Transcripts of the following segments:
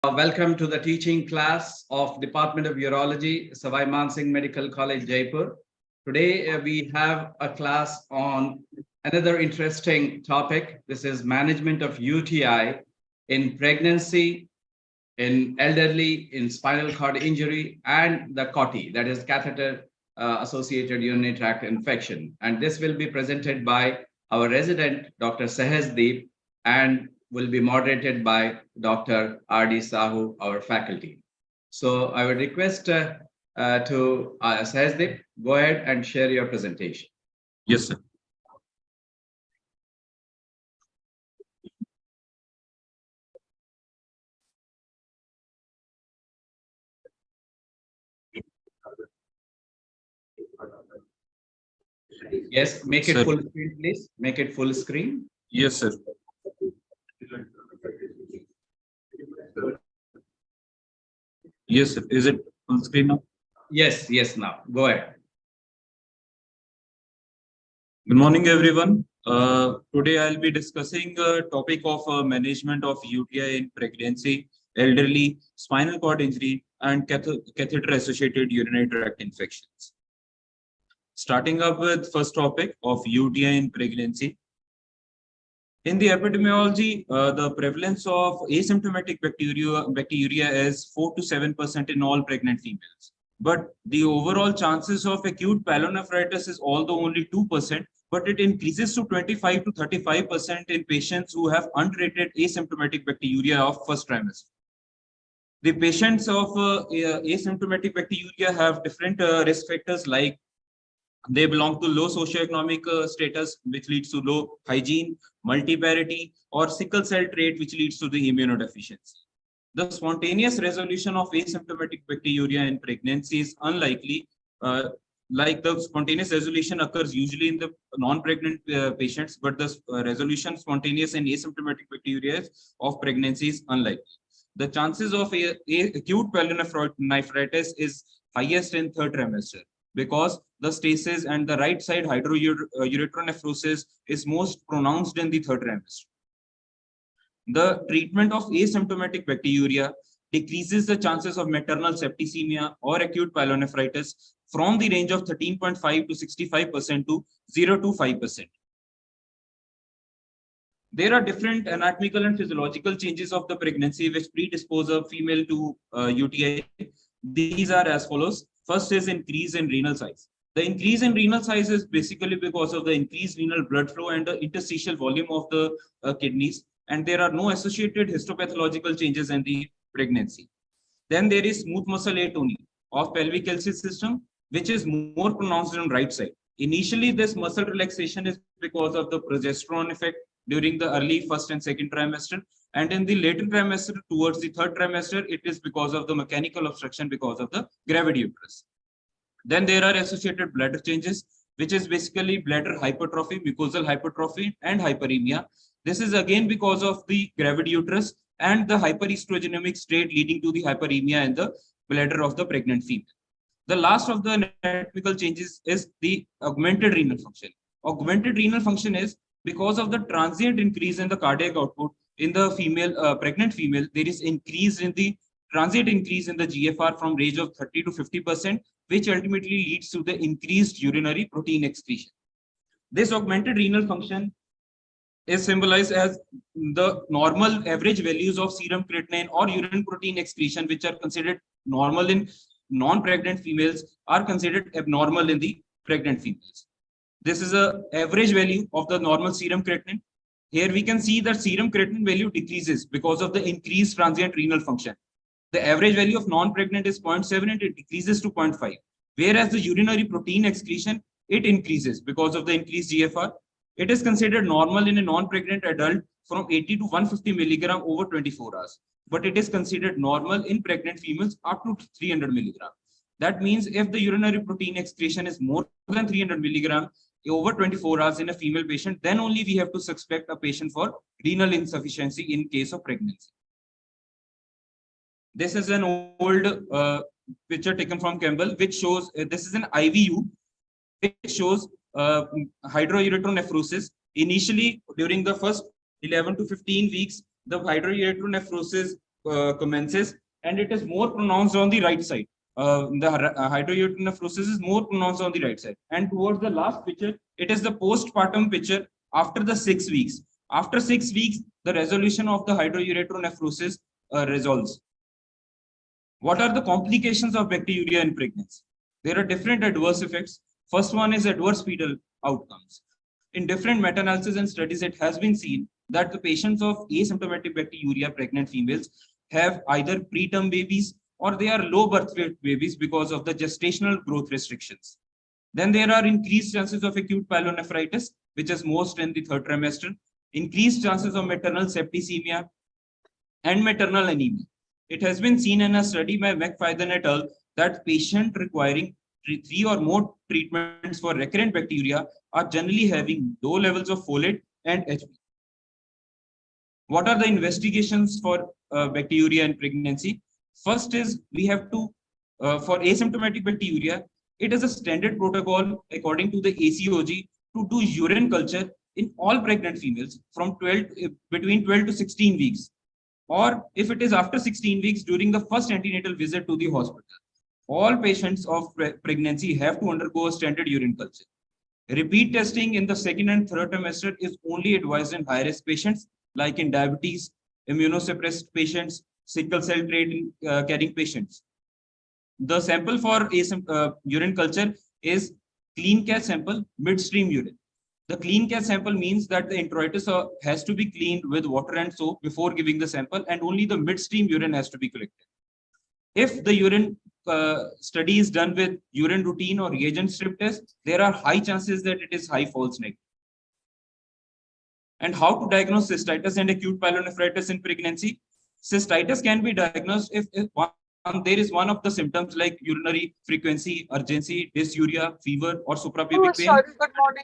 Welcome to the teaching class of Department of Urology, Savai Mansingh Medical College, Jaipur. Today we have a class on another interesting topic. This is management of UTI in pregnancy, in elderly, in spinal cord injury, and the Cauti, that is catheter associated urinary tract infection. And this will be presented by our resident, Dr. Sahasdeep, and will be moderated by Dr. R.D. Sahu, our faculty. So I would request Sahasdeep, go ahead and share your presentation. Yes, sir. Yes, make it full screen, please. Make it full screen. Yes, sir. Yes, sir. Is it full screen now? Yes, now. Go ahead. Good morning, everyone. Today I'll be discussing a topic of management of UTI in pregnancy, elderly, spinal cord injury, and catheter-associated urinary tract infections. Starting up with first topic of UTI in pregnancy. In the epidemiology, the prevalence of asymptomatic bacteriuria is 4 to 7% in all pregnant females. But the overall chances of acute pyelonephritis is although only 2%, but it increases to 25 to 35% in patients who have untreated asymptomatic bacteriuria of first trimester. The patients of asymptomatic bacteriuria have different risk factors, like they belong to low socioeconomic status, which leads to low hygiene, multiparity, or sickle cell trait, which leads to the immunodeficiency. The spontaneous resolution of asymptomatic bacteriuria in pregnancy is unlikely. Like the spontaneous resolution occurs usually in the non-pregnant patients, but the resolution spontaneous in asymptomatic bacteria of pregnancy is unlikely. The chances of acute pyelonephritis is highest in third trimester, because the stasis and the right side hydroureteronephrosis is most pronounced in the third trimester. The treatment of asymptomatic bacteriuria decreases the chances of maternal septicemia or acute pyelonephritis from the range of 13.5 to 65% to 0 to 5%. There are different anatomical and physiological changes of the pregnancy which predispose a female to UTI. These are as follows. First is increase in renal size. The increase in renal size is basically because of the increased renal blood flow and the interstitial volume of the kidneys, and there are no associated histopathological changes in the pregnancy. Then there is smooth muscle atony of pelvic calcium system, which is more pronounced on right side. Initially, this muscle relaxation is because of the progesterone effect during the early first and second trimester, and in the later trimester towards the third trimester, it is because of the mechanical obstruction because of the gravid uterus. Then there are associated bladder changes, which is basically bladder hypertrophy, mucosal hypertrophy, and hyperemia. This is again because of the gravid uterus and the hyperestrogenic state leading to the hyperemia in the bladder of the pregnant female. The last of the anatomical changes is the augmented renal function. Augmented renal function is because of the transient increase in the cardiac output in the female, pregnant female. There is transient increase in the GFR from range of 30 to 50%, which ultimately leads to the increased urinary protein excretion. This augmented renal function is symbolized as the normal average values of serum creatinine or urine protein excretion, which are considered normal in non-pregnant females, are considered abnormal in the pregnant females. This is an average value of the normal serum creatinine. Here we can see that serum creatinine value decreases because of the increased transient renal function. The average value of non-pregnant is 0.7 and it decreases to 0.5. Whereas the urinary protein excretion, it increases because of the increased GFR. It is considered normal in a non-pregnant adult from 80 to 150 milligram over 24 hours. But it is considered normal in pregnant females up to 300 milligram. That means if the urinary protein excretion is more than 300 milligram over 24 hours in a female patient, then only we have to suspect a patient for renal insufficiency in case of pregnancy. This is an old picture taken from Campbell, which shows this is an IVU, which shows hydroureteronephrosis. Initially, during the first 11 to 15 weeks, the hydroureteronephrosis commences, and it is more pronounced on the right side. The hydroureter nephrosis is more pronounced on the right side. And towards the last picture, it is the postpartum picture after the 6 weeks. After 6 weeks, the resolution of the hydroureter nephrosis resolves. What are the complications of bacteriuria in pregnancy? There are different adverse effects. First one is adverse fetal outcomes. In different meta-analysis and studies, it has been seen that the patients of asymptomatic bacteriuria pregnant females have either preterm babies or they are low birth weight babies because of the gestational growth restrictions. Then there are increased chances of acute pyelonephritis, which is most in the third trimester, increased chances of maternal septicemia and maternal anemia. It has been seen in a study by McFadden et al. That patients requiring 3 or more treatments for recurrent bacteria are generally having low levels of folate and HP. What are the investigations for bacteriuria in pregnancy? First is we have to, for asymptomatic bacteriuria, it is a standard protocol according to the ACOG to do urine culture in all pregnant females from between 12 to 16 weeks. Or if it is after 16 weeks during the first antenatal visit to the hospital. All patients of pregnancy have to undergo a standard urine culture. Repeat testing in the second and third trimester is only advised in high-risk patients like in diabetes, immunosuppressed patients, sickle cell trait carrying patients. The sample for urine culture is clean cat sample, midstream urine. The clean cat sample means that the introitus has to be cleaned with water and soap before giving the sample, and only the midstream urine has to be collected. If the urine study is done with urine routine or reagent strip test, there are high chances that it is high false negative. And how to diagnose cystitis and acute pyelonephritis in pregnancy? Cystitis can be diagnosed if there is one of the symptoms like urinary frequency, urgency, dysuria, fever, or suprapubic pain. Sorry, good morning.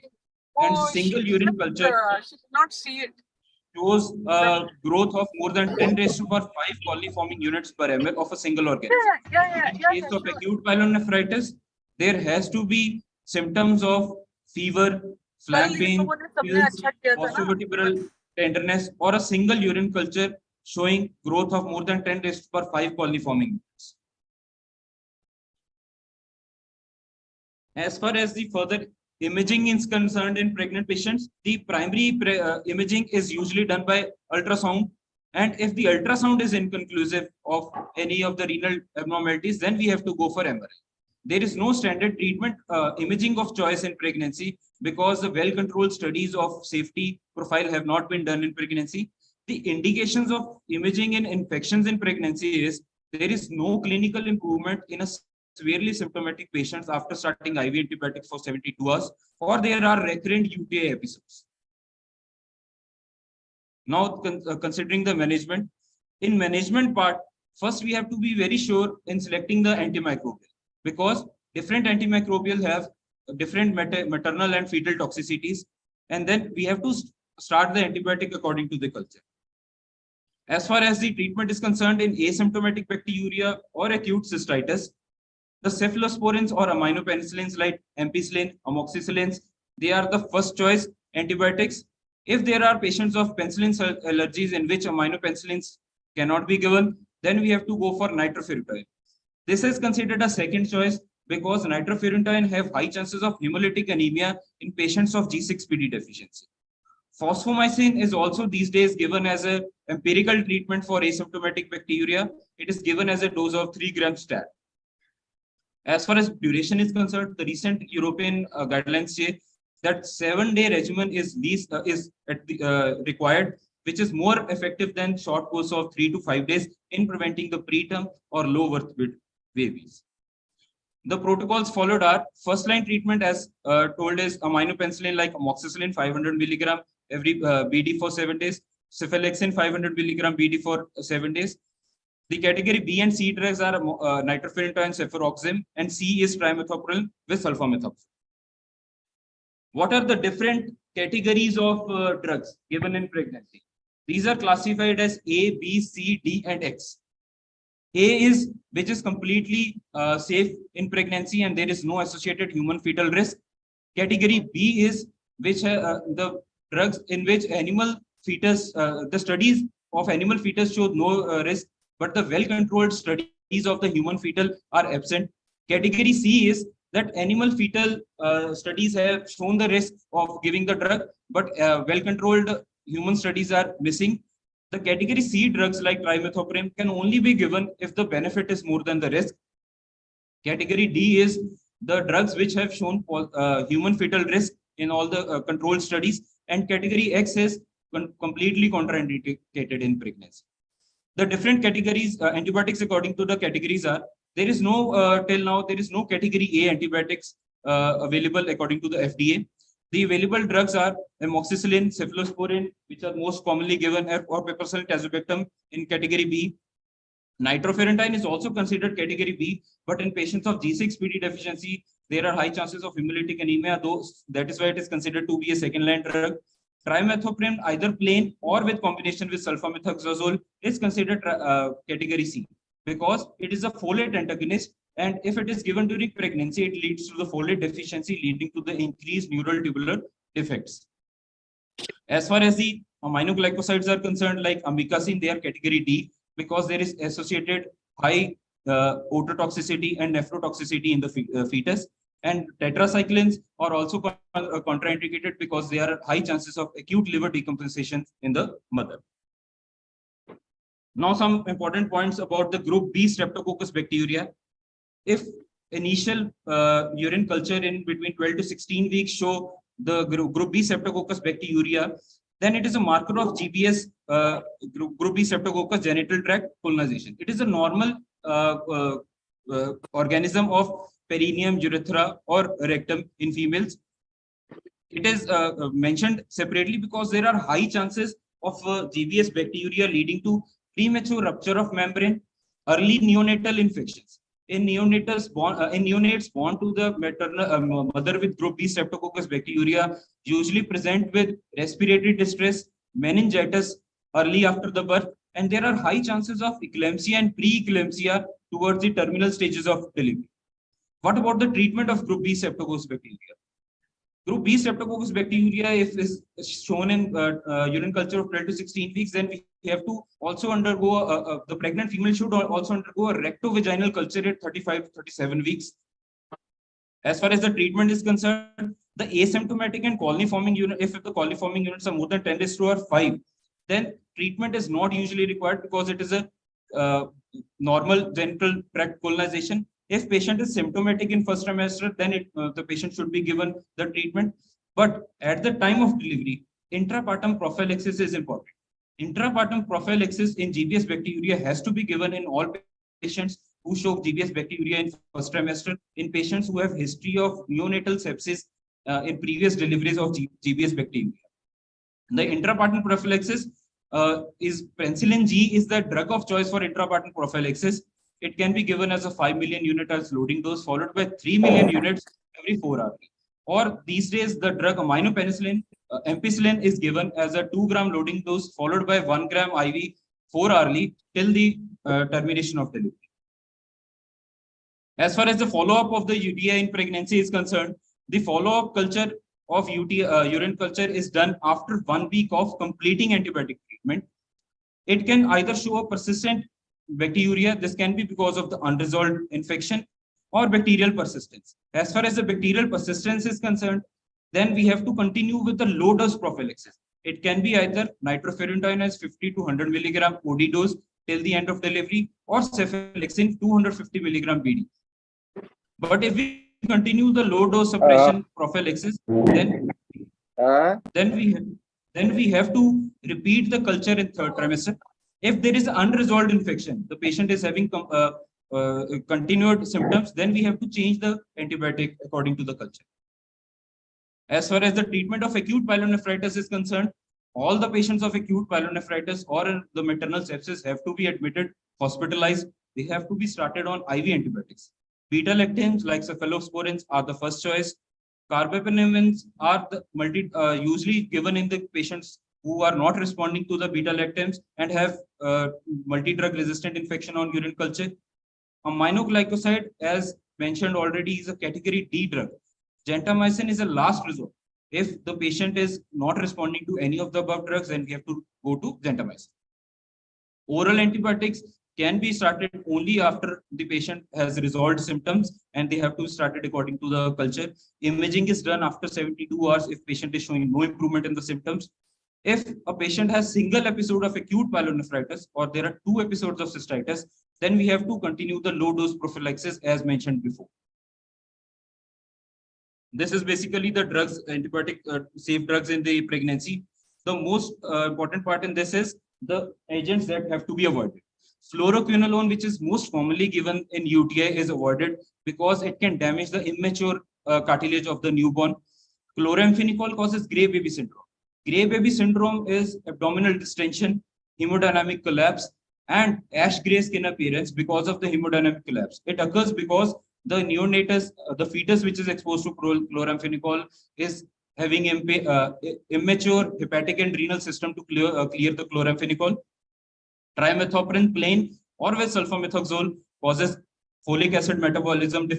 And single urine culture she did not see it. Shows growth of more than 10 raised to power 5 colony forming units per ml of a single organism. In case of acute pyelonephritis, there has to be symptoms of fever, flank pain, postovertebral tenderness, or a single urine culture showing growth of more than 10 raised to power 5 colony forming units. As far as the further imaging is concerned in pregnant patients, the primary imaging is usually done by ultrasound. And if the ultrasound is inconclusive of any of the renal abnormalities, then we have to go for MRI. There is no standard treatment imaging of choice in pregnancy because the well-controlled studies of safety profile have not been done in pregnancy. The indications of imaging in infections in pregnancy is there is no clinical improvement in a severely symptomatic patients after starting IV antibiotics for 72 hours, or there are recurrent UTI episodes. Now, considering the management, in management part, first we have to be very sure in selecting the antimicrobial because different antimicrobial have different maternal and fetal toxicities, and then we have to start the antibiotic according to the culture. As far as the treatment is concerned in asymptomatic bacteriuria or acute cystitis, the cephalosporins or aminopenicillins like ampicillin, amoxicillins, they are the first choice antibiotics. If there are patients of penicillin allergies in which aminopenicillins cannot be given, then we have to go for nitrofurantoin. This is considered a second choice because nitrofurantoin have high chances of hemolytic anemia in patients of G6PD deficiency. Fosfomycin is also these days given as an empirical treatment for asymptomatic bacteriuria. It is given as a dose of 3 grams stat. As far as duration is concerned, the recent European guidelines say that 7-day regimen is required, which is more effective than short course of 3 to 5 days in preventing the preterm or low birth weight babies. The protocols followed are first line treatment as told is aminopenicillin like amoxicillin 500 milligram every BD for 7 days, cephalexin 500 milligram BD for 7 days. The category B and C drugs are nitrofurantoin, cefuroxime, and C is trimethoprim with sulfamethoxam. What are the different categories of drugs given in pregnancy? These are classified as A, B, C, D, and X. A is which is completely safe in pregnancy and there is no associated human fetal risk. Category B is which the drugs in which animal fetus, the studies of animal fetus showed no risk. but the well-controlled studies of the human fetal are absent. Category C is that animal fetal studies have shown the risk of giving the drug, but well-controlled human studies are missing. The category C drugs like trimethoprim can only be given if the benefit is more than the risk. Category D is the drugs which have shown human fetal risk in all the controlled studies, and category X is completely contraindicated in pregnancy. The different categories, antibiotics according to the categories are, there is no, till now, there is no category A antibiotics available according to the FDA. The available drugs are amoxicillin, cephalosporin, which are most commonly given, or piperacillin tazobactam in category B. Nitrofurantoin is also considered category B, but in patients of G6PD deficiency, there are high chances of hemolytic anemia, though that is why it is considered to be a second-line drug. Trimethoprim, either plain or with combination with sulfamethoxazole, is considered category C because it is a folate antagonist, and if it is given during pregnancy, it leads to the folate deficiency, leading to the increased neural tubular defects. As far as the aminoglycosides are concerned, like amikacin, they are category D because there is associated high ototoxicity and nephrotoxicity in the fetus. And tetracyclines are also contraindicated because there are high chances of acute liver decompensation in the mother. Now, some important points about the group B streptococcus bacteria. If initial urine culture in between 12 to 16 weeks show the group B streptococcus bacteriuria, then it is a marker of GBS, group B streptococcus genital tract colonization. It is a normal organism of perineum, urethra, or rectum in females. It is mentioned separately because there are high chances of GBS bacteria leading to premature rupture of membrane, early neonatal infections. In neonates born to the maternal mother with group B streptococcus bacteria usually present with respiratory distress, meningitis early after the birth, and there are high chances of eclampsia and pre-eclampsia towards the terminal stages of delivery. What about the treatment of group B streptococcus bacteria? Group B streptococcus bacteria, if is shown in urine culture of 12 to 16 weeks, then we have to also undergo, the pregnant female should also undergo a rectovaginal culture at 35 to 37 weeks. As far as the treatment is concerned, the asymptomatic and colony-forming unit, if the colony-forming units are more than 10⁵, then treatment is not usually required because it is a normal genital tract colonization. If patient is symptomatic in first trimester, then the patient should be given the treatment. But at the time of delivery, intrapartum prophylaxis is important. Intrapartum prophylaxis in GBS bacteria has to be given in all patients who show GBS bacteria in first trimester, in patients who have history of neonatal sepsis in previous deliveries of GBS bacteria. The intrapartum prophylaxis is penicillin G is the drug of choice for intrapartum prophylaxis. It can be given as a 5 million unit as loading dose, followed by 3 million units every 4 hours. Or these days, the drug aminopenicillin, ampicillin is given as a 2 gram loading dose, followed by 1 gram IV 4 hourly till the termination of delivery. As far as the follow-up of the UTI in pregnancy is concerned, the follow-up culture of urine culture is done after 1 week of completing antibiotic treatment. It can either show a persistent bacteriuria. This can be because of the unresolved infection or bacterial persistence. As far as the bacterial persistence is concerned, then we have to continue with the low dose prophylaxis. It can be either nitrofurantoin as 50 to 100 milligram OD dose till the end of delivery, or cephalexin 250 milligram BD. But if we continue the low dose suppression prophylaxis, then we have to repeat the culture in third trimester. If there is unresolved infection, the patient is having continued symptoms, then we have to change the antibiotic according to the culture. As far as the treatment of acute pyelonephritis is concerned, all the patients of acute pyelonephritis or the maternal sepsis have to be admitted, hospitalized. They have to be started on IV antibiotics. Beta-lactams like cephalosporins are the first choice. Carbapinamines are the usually given in the patients who are not responding to the beta-lactams and have multi-drug resistant infection on urine culture. Aminoglycoside, as mentioned already, is a category D drug. Gentamicin is a last resort. If the patient is not responding to any of the above drugs, then we have to go to gentamicin. Oral antibiotics can be started only after the patient has resolved symptoms, and they have to start it according to the culture. Imaging is done after 72 hours if patient is showing no improvement in the symptoms. If a patient has single episode of acute pyelonephritis or there are 2 episodes of cystitis, then we have to continue the low dose prophylaxis as mentioned before. This is basically the drugs, antibiotic safe drugs in the pregnancy. The most important part in this is the agents that have to be avoided. Fluoroquinolone, which is most commonly given in UTI, is avoided because it can damage the immature cartilage of the newborn. Chloramphenicol causes gray baby syndrome. Gray baby syndrome is abdominal distension, hemodynamic collapse, and ash-gray skin appearance because of the hemodynamic collapse. It occurs because the neonatus, the fetus which is exposed to chloramphenicol is having immature hepatic and renal system to clear the chloramphenicol. Trimethoprim plain or with sulfamethoxazole causes folic acid metabolism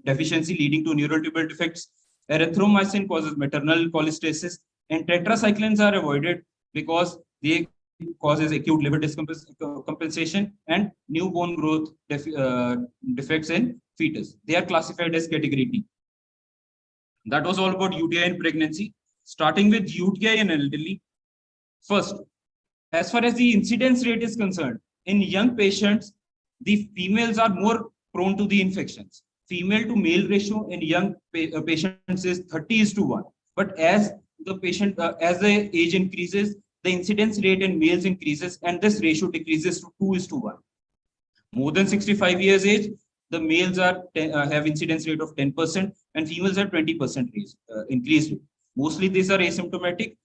deficiency leading to neural tubule defects. Erythromycin causes maternal cholestasis, and tetracyclines are avoided because they causes acute liver compensation and newborn growth defects in fetus. They are classified as category D. That was all about UTI in pregnancy. Starting with UTI in elderly. First, as far as the incidence rate is concerned, in young patients, the females are more prone to the infections. Female to male ratio in young patients is 30:1. But as the patient, as the age increases, the incidence rate in males increases and this ratio decreases to 2:1. More than 65 years age, the males are have incidence rate of 10% and females are 20% increased. Mostly these are asymptomatic.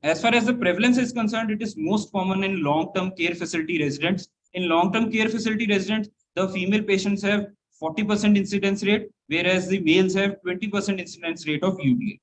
As far as the prevalence is concerned, it is most common in long-term care facility residents. In long-term care facility residents, the female patients have 40% incidence rate, whereas the males have 20% incidence rate of UTI.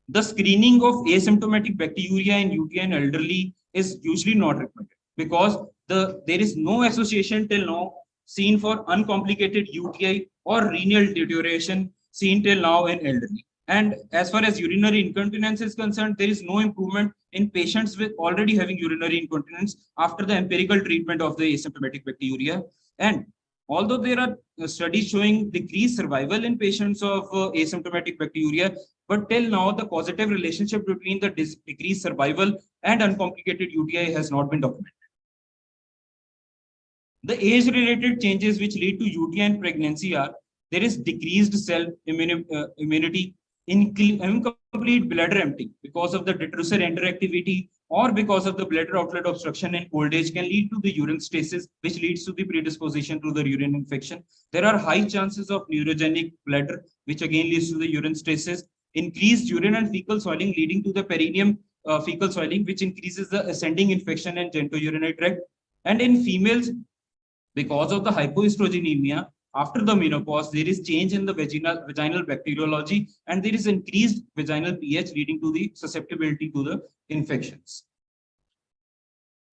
The screening of asymptomatic bacteriuria in UTI in elderly is usually not recommended because there is no association till now seen for uncomplicated UTI or renal deterioration seen till now in elderly. And as far as urinary incontinence is concerned, there is no improvement in patients with already having urinary incontinence after the empirical treatment of the asymptomatic bacteriuria. And although there are studies showing decreased survival in patients of asymptomatic bacteriuria, but till now the causative relationship between the decreased survival and uncomplicated UTI has not been documented. The age-related changes which lead to UTI and pregnancy are there is decreased cell immunity, incomplete bladder emptying because of the detrusor interactivity or because of the bladder outlet obstruction in old age can lead to the urine stasis, which leads to the predisposition to the urine infection. There are high chances of neurogenic bladder, which again leads to the urine stasis. Increased urine and fecal soiling leading to the perineum fecal soiling, which increases the ascending infection and genitourinary tract. And in females, because of the hypoestrogenemia, after the menopause, there is change in the vaginal bacteriology and there is increased vaginal pH leading to the susceptibility to the infections.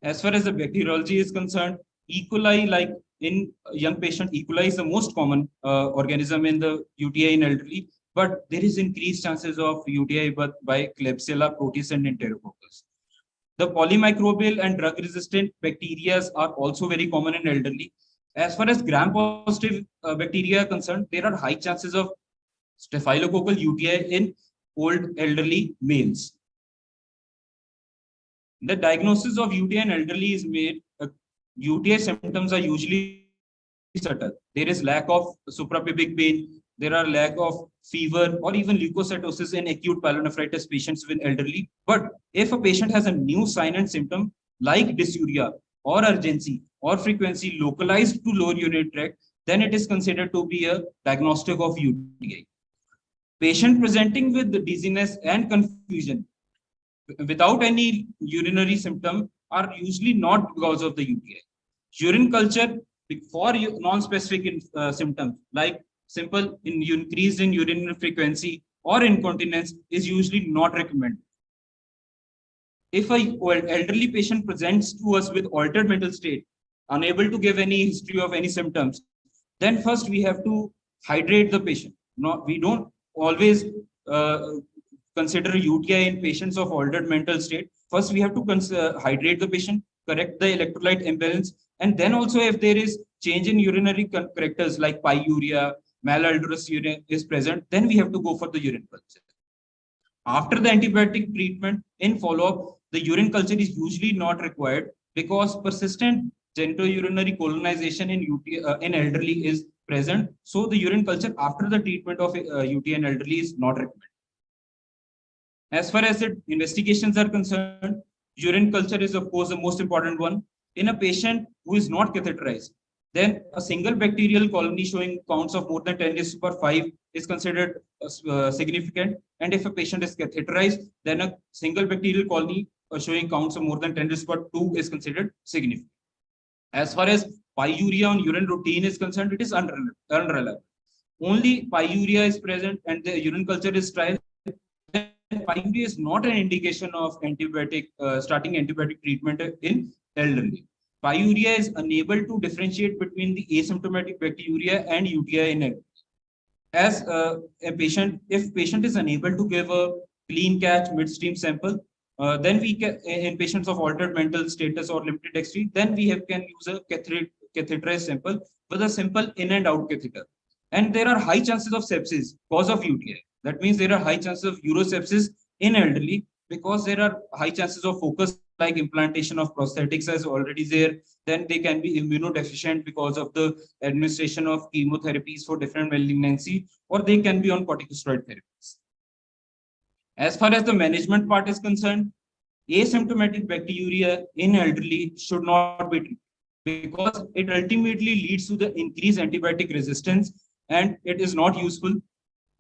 As far as the bacteriology is concerned, E. coli, like in young patient, E. coli is the most common organism in the UTI in elderly, but there is increased chances of UTI by Klebsiella, proteus, and Enterococcus. The polymicrobial and drug-resistant bacteria are also very common in elderly. As far as gram-positive bacteria are concerned, there are high chances of staphylococcal UTI in old elderly males. The diagnosis of UTI in elderly is made. UTI symptoms are usually subtle. There is lack of suprapubic pain. There are lack of fever or even leukocytosis in acute pyelonephritis patients with elderly. But if a patient has a new sign and symptom like dysuria or urgency or frequency localized to lower urinary tract, then it is considered to be a diagnostic of UTI. Patient presenting with the dizziness and confusion without any urinary symptom are usually not because of the UTI. Urine culture for non-specific symptoms like simple increase in urinary frequency or incontinence is usually not recommended. If an elderly patient presents to us with altered mental state, unable to give any history of any symptoms, then first we have to hydrate the patient. We don't always consider UTI in patients of altered mental state. First, we have to hydrate the patient, correct the electrolyte imbalance. And then also if there is change in urinary characters like pyuria, malodorous urine is present, then we have to go for the urine culture. After the antibiotic treatment, in follow-up, the urine culture is usually not required because persistent genitourinary colonization in in elderly is present. So the urine culture after the treatment of UTI in elderly is not recommended. As far as the investigations are concerned, urine culture is of course the most important one. In a patient who is not catheterized, then a single bacterial colony showing counts of more than 10 raised to the power 5 is considered significant. And if a patient is catheterized, then a single bacterial colony showing counts of more than 10 raised to the power 2 is considered significant. As far as pyuria on urine routine is concerned, it is unreliable. Only pyuria is present and the urine culture is trial. Pyuria is not an indication of antibiotic starting antibiotic treatment in elderly. Pyuria is unable to differentiate between the asymptomatic bacteriuria and UTI in elderly. As if patient is unable to give a clean catch midstream sample, then we can, in patients of altered mental status or limited dexterity, then we can use a catheterized sample with a simple in and out catheter. And there are high chances of sepsis cause of UTI. That means there are high chances of urosepsis in elderly because there are high chances of focus like implantation of prosthetics as already there. Then they can be immunodeficient because of the administration of chemotherapies for different malignancy, or they can be on corticosteroid therapies. As far as the management part is concerned, asymptomatic bacteriuria in elderly should not be treated because it ultimately leads to the increased antibiotic resistance and it is not useful.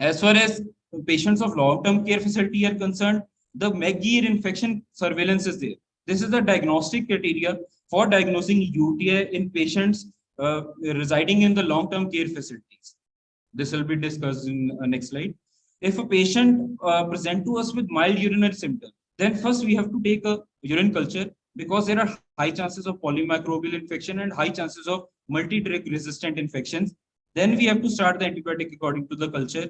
As far as patients of long-term care facility are concerned, the GEER infection surveillance is there. This is the diagnostic criteria for diagnosing UTI in patients residing in the long-term care facilities. This will be discussed in the next slide. If a patient present to us with mild urinary symptoms, then first we have to take a urine culture because there are high chances of polymicrobial infection and high chances of multi-drug resistant infections. Then we have to start the antibiotic according to the culture.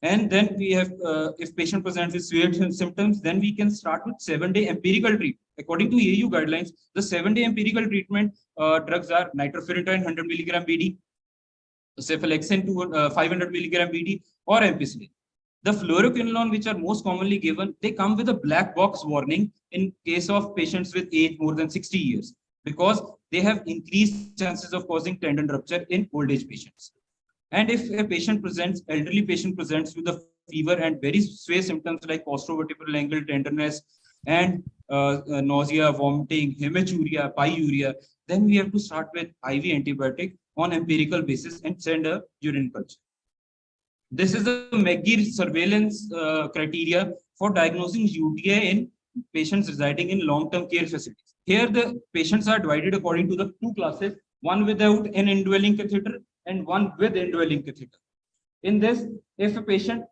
And then we have, if patient presents with severe symptoms, then we can start with 7-day empirical treatment. According to EU guidelines, the 7-day empirical treatment drugs are nitrofurantoin 100 milligram BD, cephalexin 500 milligram BD, or ampicillin. The fluoroquinolone, which are most commonly given, they come with a black box warning in case of patients with age more than 60 years because they have increased chances of causing tendon rupture in old age patients. And if a patient presents, elderly patient presents with a fever and very severe symptoms like posterovertebral angle tenderness and nausea, vomiting, hematuria, pyuria, then we have to start with IV antibiotic on empirical basis and send a urine culture. This is the GEER surveillance criteria for diagnosing UTI in patients residing in long-term care facilities. Here, the patients are divided according to the two classes, one without an indwelling catheter and one with indwelling catheter. In this, if a patient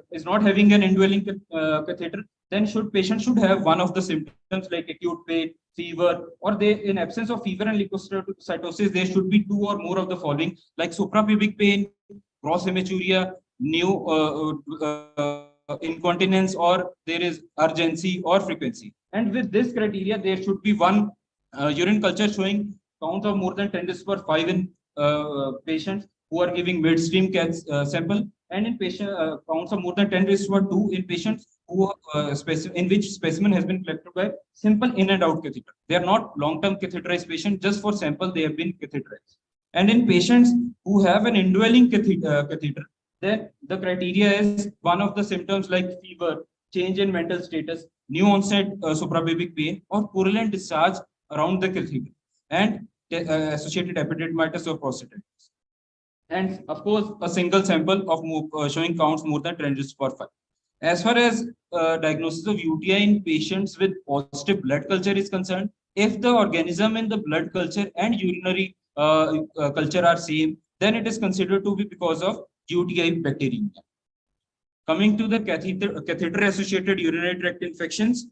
is not having an indwelling catheter, then patient should have one of the symptoms like acute pain, fever, or they, in absence of fever and leukocytosis, there should be 2 or more of the following, like suprapubic pain, gross hematuria, new incontinence, or there is urgency or frequency. And with this criteria, there should be one urine culture showing count of more than 10 to the power 5 in patients who are giving midstream sample, and in patient counts of more than 10 to the power 2 in patients who in which specimen has been collected by simple in and out catheter. They are not long-term catheterized patients, just for sample they have been catheterized. And in patients who have an indwelling catheter, then the criteria is one of the symptoms like fever, change in mental status, new onset suprapubic pain, or purulent discharge around the catheter, and associated epididymitis or prostatitis. And of course, a single sample of showing counts more than 10 to the power 5. As far as diagnosis of UTI in patients with positive blood culture is concerned, if the organism in the blood culture and urinary culture are same, then it is considered to be because of UTI bacteriemia. Coming to the catheter-associated urinary tract infections,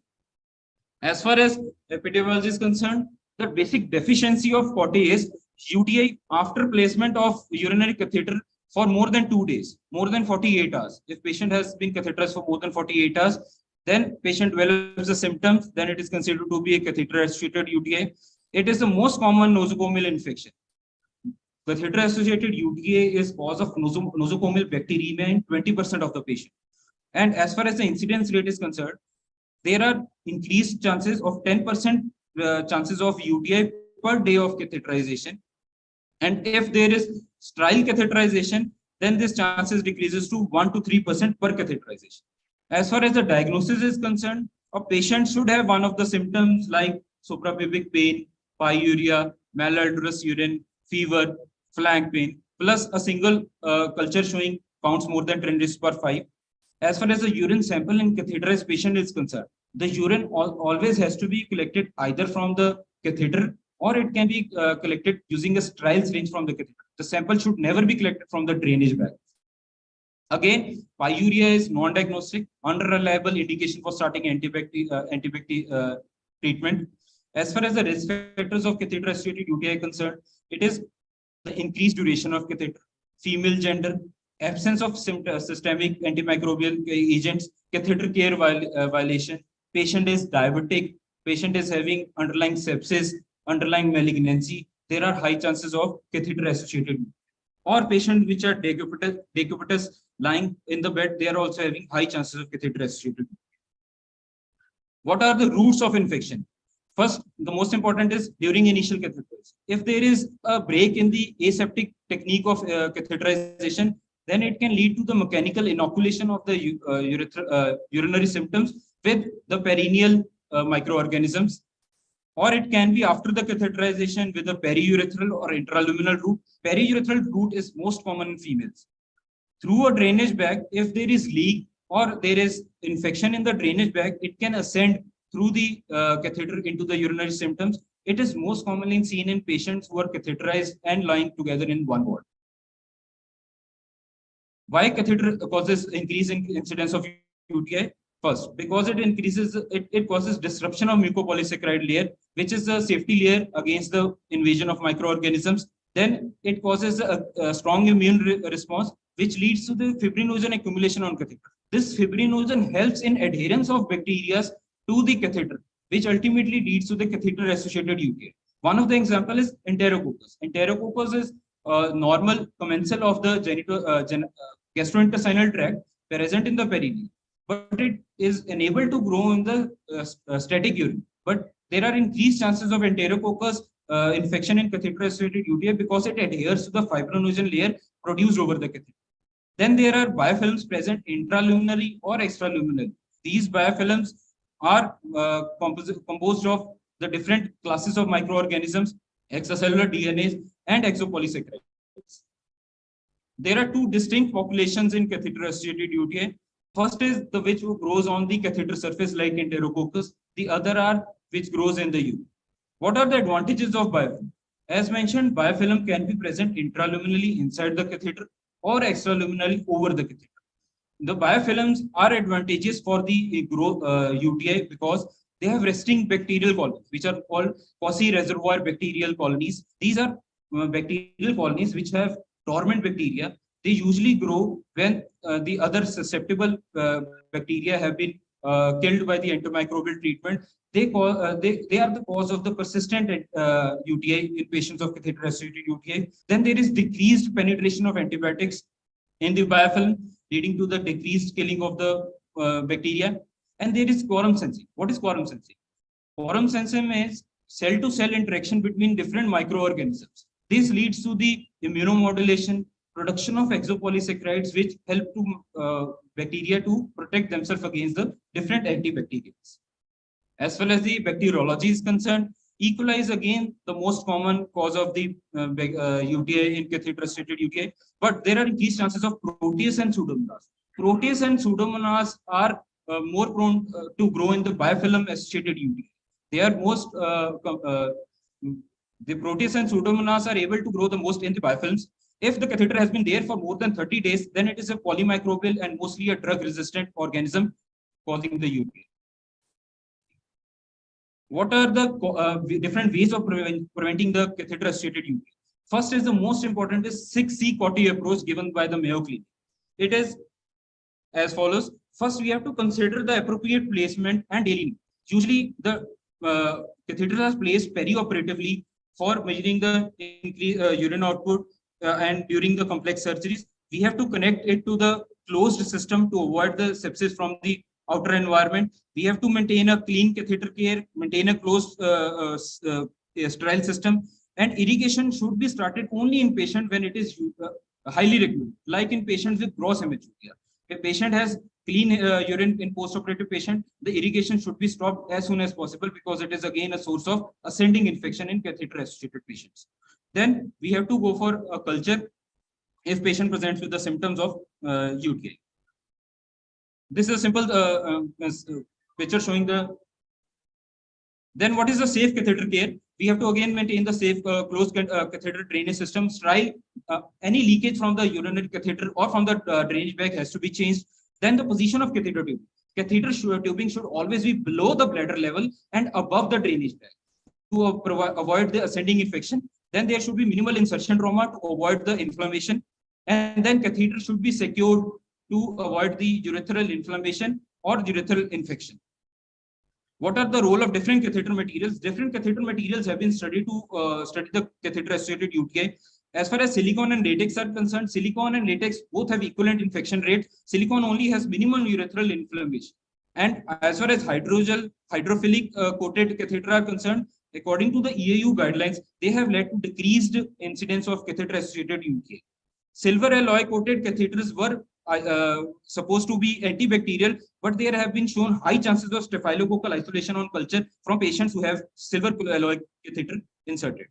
as far as epidemiology is concerned, the basic deficiency of Cauti is UTI after placement of urinary catheter for more than 2 days, more than 48 hours. If patient has been catheterized for more than 48 hours, then patient develops the symptoms, then it is considered to be a catheter-associated UTI. It is the most common nosocomial infection. Catheter-associated UTI is cause of nosocomial bacteremia in 20% of the patient. And as far as the incidence rate is concerned, there are increased chances of 10% chances of UTI per day of catheterization. And if there is sterile catheterization, then this chances decreases to 1 to 3% per catheterization. As far as the diagnosis is concerned, a patient should have one of the symptoms like suprapubic pain, pyuria, malodorous urine, fever, flank pain, plus a single culture showing counts more than 10^5. As far as the urine sample in catheterized patient is concerned, the urine always has to be collected either from the catheter or it can be collected using a sterile syringe from the catheter. The sample should never be collected from the drainage bag. Again, pyuria is non-diagnostic, unreliable indication for starting antibacterial treatment. As far as the risk factors of catheter-associated UTI are concerned, it is the increased duration of catheter, female gender, absence of systemic antimicrobial agents, catheter care violation, patient is diabetic, patient is having underlying sepsis, underlying malignancy, there are high chances of catheter-associated. Or patients which are decubitous lying in the bed, they are also having high chances of catheter-associated. What are the routes of infection? First, the most important is during initial catheterization. If there is a break in the aseptic technique of catheterization, then it can lead to the mechanical inoculation of the urinary symptoms with the perineal microorganisms. Or it can be after the catheterization with a periurethral or intraluminal route. Periurethral route is most common in females. Through a drainage bag, if there is leak or there is infection in the drainage bag, it can ascend through the catheter into the urinary symptoms. It is most commonly seen in patients who are catheterized and lying together in one ward. Why catheter causes increase in incidence of UTI? First, because it causes disruption of mucopolysaccharide layer, which is a safety layer against the invasion of microorganisms. Then it causes a strong immune response, which leads to the fibrinogen accumulation on catheter. This fibrinogen helps in adherence of bacteria to the catheter, which ultimately leads to the catheter-associated UTI. One of the example is Enterococcus. Enterococcus is normal commensal of the gastrointestinal tract present in the perineum, but it is enabled to grow in the static urine. But there are increased chances of Enterococcus infection in catheter-associated UTI because it adheres to the fibrinogen layer produced over the catheter. Then there are biofilms present intraluminally or extraluminally. These biofilms are composed of the different classes of microorganisms, extracellular DNA, and exopolysaccharides. There are two distinct populations in catheter-associated UTI. First is the which grows on the catheter surface like Enterococcus. The other are which grows in the urine. What are the advantages of biofilm? As mentioned, biofilm can be present intraluminally inside the catheter or extraluminally over the catheter. The biofilms are advantageous for the UTI because they have resting bacterial colonies, which are called quasi-reservoir bacterial colonies. These are bacterial colonies which have dormant bacteria. They usually grow when the other susceptible bacteria have been killed by the antimicrobial treatment. They are the cause of the persistent UTI in patients of catheter-associated UTI. Then there is decreased penetration of antibiotics in the biofilm, leading to the decreased killing of the bacteria. And there is quorum sensing. What is quorum sensing? Quorum sensing is cell-to-cell interaction between different microorganisms. This leads to the immunomodulation, production of exopolysaccharides, which help to bacteria to protect themselves against the different antibacterials. As far as the bacteriology is concerned, E. coli is again the most common cause of the UTI in catheter-associated UTI, but there are increased chances of Proteus and Pseudomonas. Proteus and Pseudomonas are more prone to grow in the biofilm-associated UTI. They are most the Proteus and Pseudomonas are able to grow the most in the biofilms. If the catheter has been there for more than 30 days, then it is a polymicrobial and mostly a drug-resistant organism causing the UTI. What are the different ways of preventing the catheter-associated UTI? First is the most important is 6C Cauti approach given by the Mayo Clinic. It is as follows. First, we have to consider the appropriate placement and daily. Usually, the catheter is placed perioperatively for measuring the urine output and during the complex surgeries. We have to connect it to the closed system to avoid the sepsis from the outer environment. We have to maintain a clean catheter care, maintain a closed sterile system, and irrigation should be started only in patient when it is highly recommended, like in patients with gross hematuria. If a patient has clean urine in post-operative patient, the irrigation should be stopped as soon as possible because it is again a source of ascending infection in catheter-associated patients. Then we have to go for a culture if patient presents with the symptoms of UTI. This is a simple picture showing the. Then what is the safe catheter care? We have to again maintain the safe closed catheter drainage system. Sterile, any leakage from the urinary catheter or from the drainage bag has to be changed. Then the position of catheter tube. Catheter tubing should always be below the bladder level and above the drainage bag to avoid the ascending infection. Then there should be minimal insertion trauma to avoid the inflammation. And then catheter should be secured to avoid the urethral inflammation or urethral infection. What are the role of different catheter materials? Different catheter materials have been studied to study the catheter-associated UTI. As far as silicone and latex are concerned, silicone and latex both have equivalent infection rate. Silicone only has minimum urethral inflammation. And as far as hydrophilic coated catheter are concerned, according to the EAU guidelines, they have led to decreased incidence of catheter-associated UTI. Silver alloy coated catheters were supposed to be antibacterial, but there have been shown high chances of staphylococcal isolation on culture from patients who have silver alloy catheter inserted.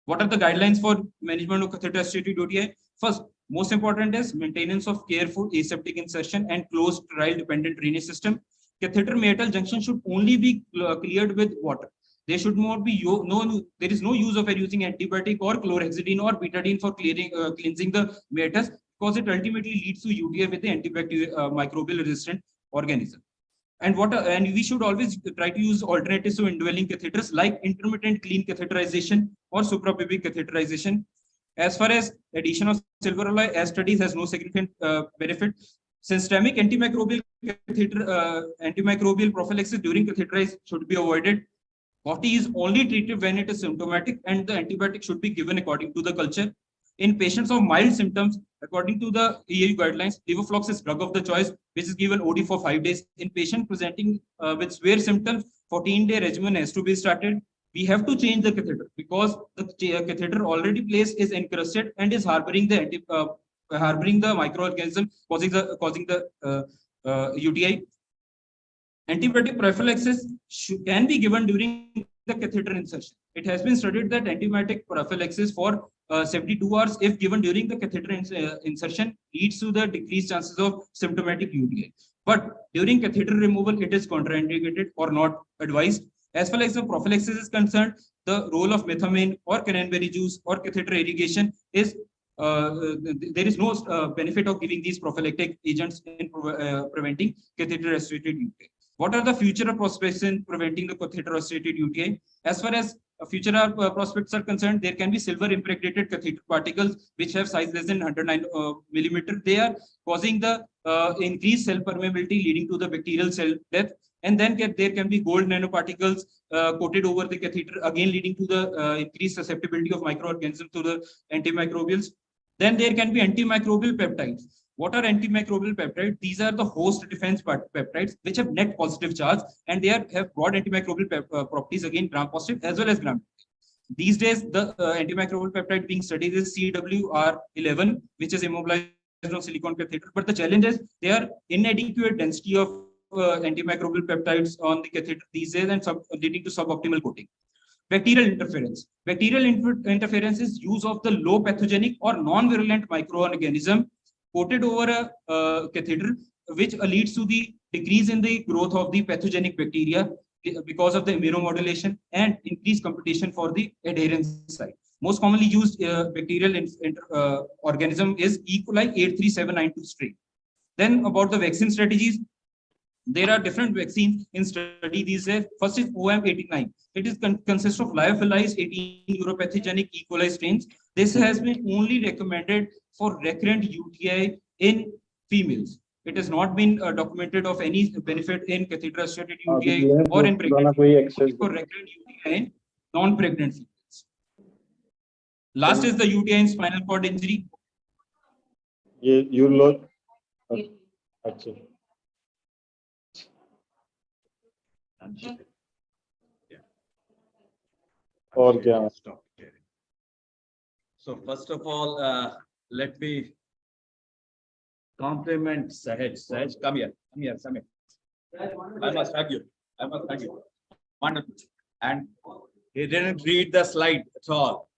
What are the guidelines for management of catheter-associated UTI? First, most important is maintenance of careful aseptic insertion and closed sterile dependent drainage system. Catheter metal junction should only be cleared with water. There should not be there is no use of using antibiotic or chlorhexidine or betadine for cleansing the meatus, because it ultimately leads to UTI with the antibacterial microbial resistant organism. And we should always try to use alternatives to indwelling catheters like intermittent clean catheterization or suprapubic catheterization. As far as addition of silver alloy, as studies has no significant benefit. Systemic antimicrobial antimicrobial prophylaxis during catheterization should be avoided. Cauti is only treated when it is symptomatic, and the antibiotic should be given according to the culture. In patients of mild symptoms, according to the EAU guidelines, levoflox is drug of the choice, which is given OD for 5 days. In patient presenting with severe symptoms, 14-day regimen has to be started. We have to change the catheter because the catheter already placed is encrusted and is harboring the microorganism causing the UTI. Antibiotic prophylaxis can be given during the catheter insertion. It has been studied that antibiotic prophylaxis for 72 hours, if given during the catheter insertion, leads to the decreased chances of symptomatic UTI. But during catheter removal, it is contraindicated or not advised. As far as the prophylaxis is concerned, the role of methamine or cranberry juice or catheter irrigation is there is no benefit of giving these prophylactic agents in preventing catheter-associated UTI. What are the future prospects in preventing the catheter-associated UTI? As far as future prospects are concerned, there can be silver impregnated catheter particles which have size less than 109 millimeter. They are causing the increased cell permeability, leading to the bacterial cell death. And then there can be gold nanoparticles coated over the catheter, again leading to the increased susceptibility of microorganisms to the antimicrobials. Then there can be antimicrobial peptides. What are antimicrobial peptides? These are the host defense peptides which have net positive charge, and they have broad antimicrobial properties, again gram-positive as well as gram-negative. These days, the antimicrobial peptide being studied is CWR11, which is immobilized on silicone catheter. But the challenge is there are inadequate density of antimicrobial peptides on the catheter these days, and leading to suboptimal coating. Bacterial interference. Bacterial interference is use of the low pathogenic or non-virulent microorganism coated over a catheter, which leads to the decrease in the growth of the pathogenic bacteria because of the immunomodulation and increased competition for the adherence site. Most commonly used bacterial organism is E. coli 83792 strain. Then about the vaccine strategies, there are different vaccines in study these days. First is OM89. It consists of lyophilized 18 uropathogenic E. coli strains. This has been only recommended for recurrent UTI in females. It has not been documented of any benefit in catheter-associated UTI or in pregnancy for recurrent UTI in non-pregnant females. Last is the UTI in spinal cord injury. You look. Actually. Or yeah. Stop sharing. So first of all, let me compliment Sahaj. Sahaj, come here, Samir. I must hug you. Wonderful. And he didn't read the slide at all.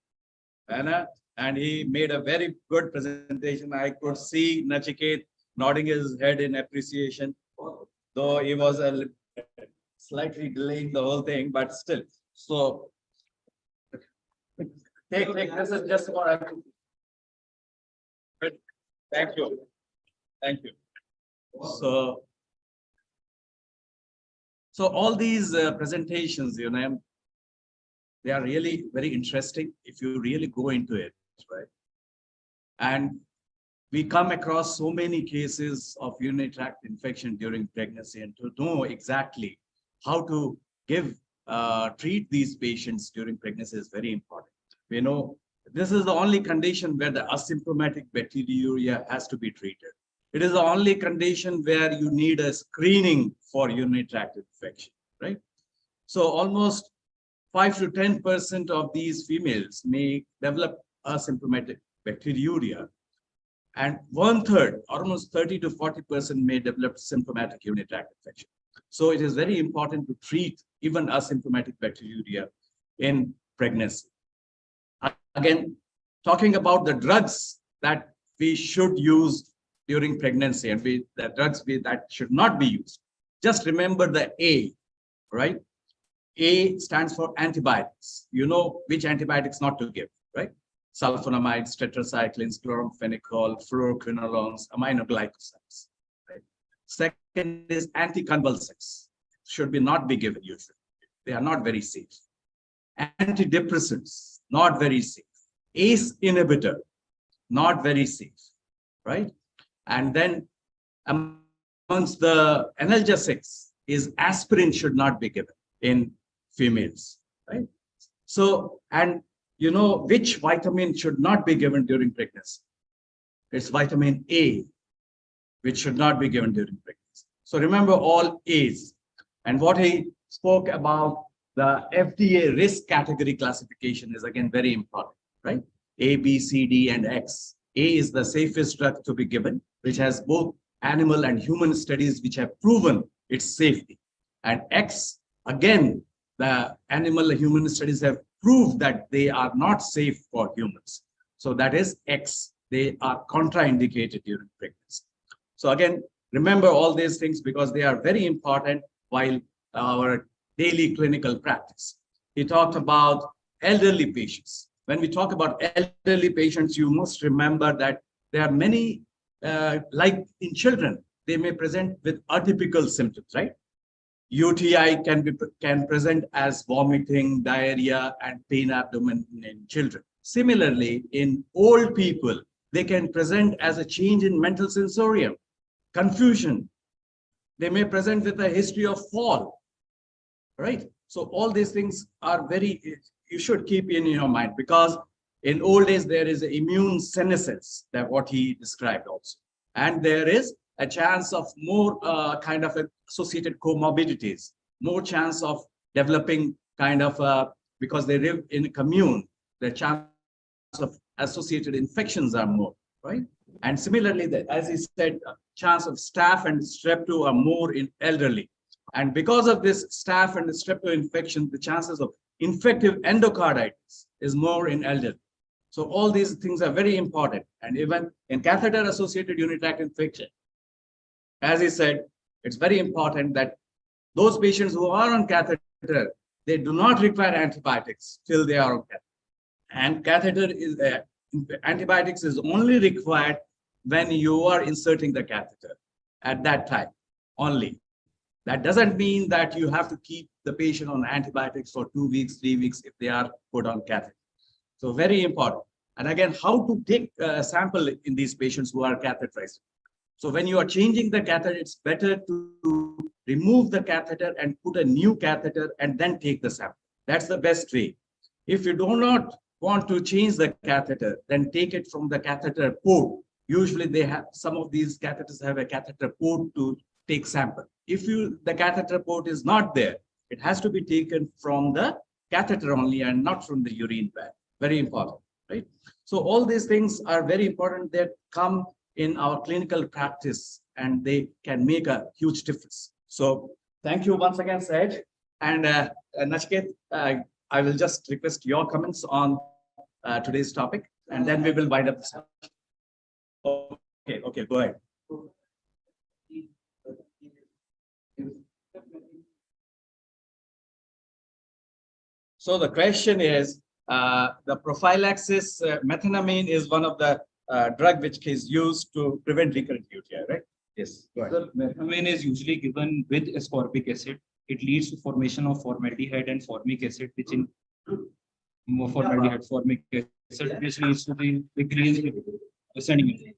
And he made a very good presentation. I could see Nachiket nodding his head in appreciation, though he was slightly delaying the whole thing, but still. So take this is just for thank you. So all these presentations, they are really very interesting if you really go into it, right? And we come across so many cases of urinary tract infection during pregnancy, and to know exactly how to treat these patients during pregnancy is very important. We know this is the only condition where the asymptomatic bacteriuria has to be treated. It is the only condition where you need a screening for urinary tract infection, right? So almost 5 to 10% of these females may develop asymptomatic bacteriuria, and 1/3, almost 30 to 40% may develop symptomatic urinary tract infection. So it is very important to treat even asymptomatic bacteriuria in pregnancy. Again, talking about the drugs that we should use during pregnancy and the drugs that should not be used. Just remember the A, right? A stands for antibiotics. You know which antibiotics not to give, right? Sulfonamides, tetracyclines, chloramphenicol, fluoroquinolones, aminoglycosides. Right? Second is anticonvulsants. Should not be given usually. They are not very safe. Antidepressants, not very safe. ACE inhibitor, not very safe, right? And then amongst the analgesics is aspirin should not be given in females, right? So, and you know which vitamin should not be given during pregnancy? It's vitamin A, which should not be given during pregnancy. So remember all A's. And what he spoke about, the FDA risk category classification is again very important, right? A, B, C, D, and X. A is the safest drug to be given, which has both animal and human studies which have proven its safety. And X, again, the animal and human studies have proved that they are not safe for humans. So that is X. They are contraindicated during pregnancy. So again, remember all these things because they are very important while our daily clinical practice. He talked about elderly patients. When we talk about elderly patients, you must remember that there are many, like in children, they may present with atypical symptoms, right? UTI can present as vomiting, diarrhea, and pain abdomen in children. Similarly, in old people, they can present as a change in mental sensorium, confusion. They may present with a history of fall, right? So all these things are you should keep in your mind because in old age, there is an immune senescence, that what he described also. And there is a chance of more kind of associated comorbidities, more chance of developing kind of, because they live in a commune, the chance of associated infections are more, right? And similarly, as he said, chance of staph and strep 2 are more in elderly. And because of this staph and strep 2 infection, the chances of infective endocarditis is more in elderly. So all these things are very important. And even in catheter-associated urinary tract infection, as he said, it's very important that those patients who are on catheter, they do not require antibiotics till they are on catheter. And catheter is antibiotics is only required when you are inserting the catheter at that time only. That doesn't mean that you have to keep the patient on antibiotics for 2 weeks, 3 weeks if they are put on catheter. So very important. And again, how to take a sample in these patients who are catheterized. So when you are changing the catheter, it's better to remove the catheter and put a new catheter and then take the sample. That's the best way. If you do not want to change the catheter, then take it from the catheter port. Usually they have, some of these catheters have a catheter port to take sample. If the catheter port is not there, it has to be taken from the catheter only and not from the urine bag. Very important, right? So all these things are very important that come in our clinical practice and they can make a huge difference. So thank you once again, Said. And Nachiket, I will just request your comments on today's topic, and then we will wind up the session. Okay, go ahead. So the question is, the prophylaxis, methenamine is one of the drug which is used to prevent recurrent UTI, right? Yes. So methenamine is usually given with ascorbic acid. It leads to formation of formaldehyde and formic acid, which in formaldehyde, formic acid, which leads to the decrease ascending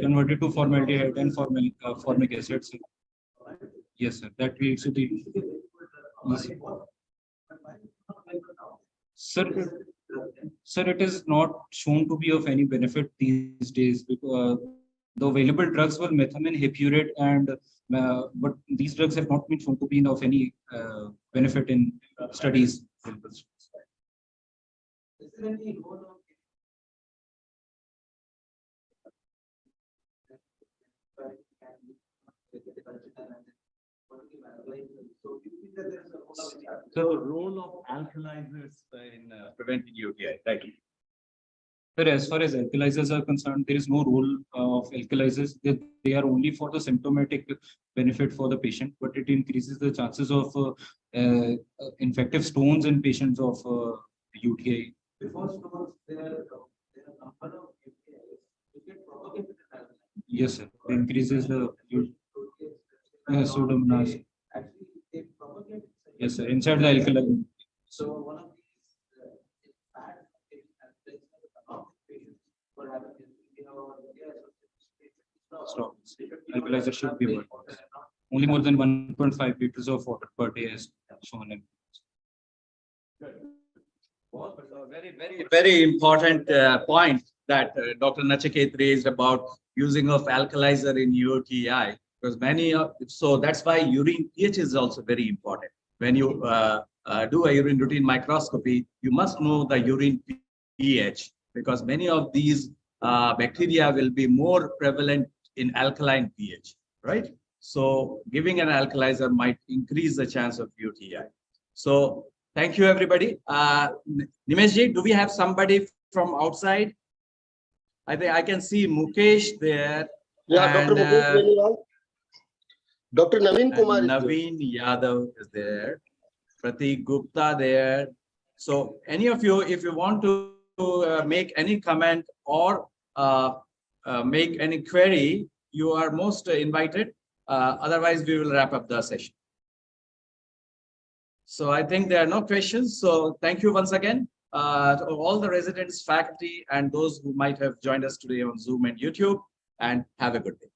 converted to formaldehyde and formic acid. So, yes, sir. That leads to the Sir, it is not shown to be of any benefit these days because the available drugs were methamine, hippurate, and but these drugs have not been shown to be of any benefit in studies. So role of alkalizers in preventing UTI, right? But as far as alkalizers are concerned, there is no role of alkalizers. They are only for the symptomatic benefit for the patient, but it increases the chances of infective stones in patients of UTI. Before stones, there are a number of UTIs which get propagated in alkaline. Yes, sir. It increases the pseudomonas. Actually, they propagate. Yes, sir. Inside the alkaline. So one of these bad patients were having Stop. Alkalizer should be worth. Only more than 1.5 liters of water per day is shown in. Very important point that Dr. Nachiket raised about using of alkalizer in UTI, because so that's why urine pH is also very important. When you do a urine routine microscopy, you must know the urine pH, because many of these bacteria will be more prevalent in alkaline pH, right? So giving an alkalizer might increase the chance of UTI. So thank you, everybody. Nimeshji, do we have somebody from outside? I think I can see Mukesh there. Yeah, Dr. Mukesh Veniwal. Dr. Naveen Kumar is Naveen Yadav is there. Pratik Gupta there. So any of you, if you want to make any comment or make any query, you are most invited. Otherwise, we will wrap up the session. So I think there are no questions. So thank you once again to all the residents, faculty, and those who might have joined us today on Zoom and YouTube. And have a good day.